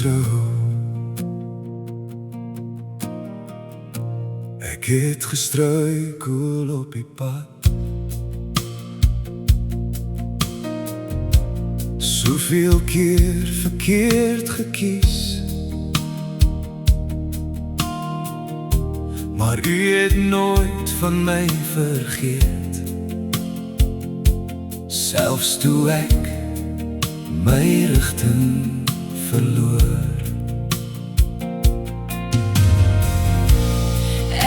getrou. Ek het gestruikel op die pad, soveel keer verkeerd gekies, maar u het nooit van my vergeet, selfs toe ek my rigting verloor.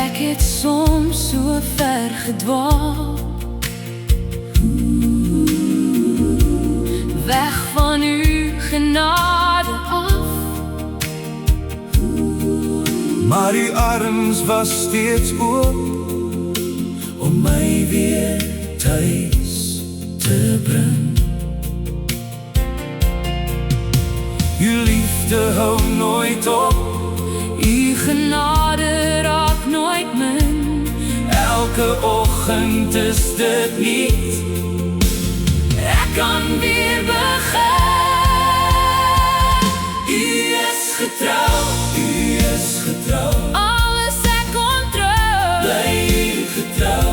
Ek het soms so ver gedwaal, weg van u genade af, maar u arms was steeds oop om my weer thuis te bring. Uw liefde hou nooit op, u genade raak nooit min. elke oggend is dit niet, Ek kan weer begin. u is getrouw, u is getrouw, Alles ek kontrole, bly u getrouw.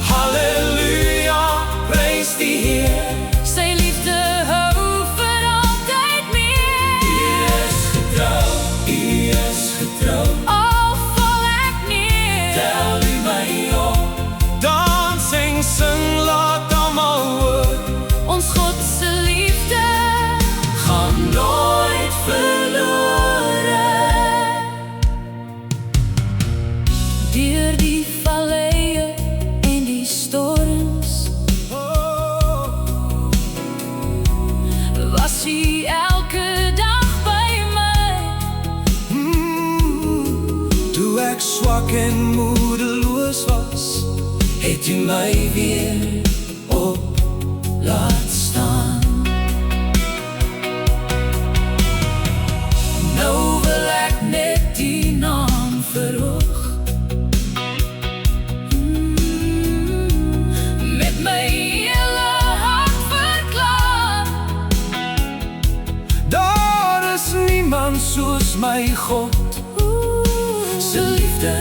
Halleluja, prys die Heer, sy liefde hou vir altyd meer. u is getrouw, u is getrouw. Al val ek neer, Tel u my op, dans en sing, laat almal hoor, ons God se liefde gaan nooit verlore. deur die valleie en die storms, was u elke dag by my. Toe ek swak en moedeloos was, het u my weer op laat staan. Nou wil ek net die naam verhoog, Met my hele hart verklaar, daar is niemand soos my God, se liefde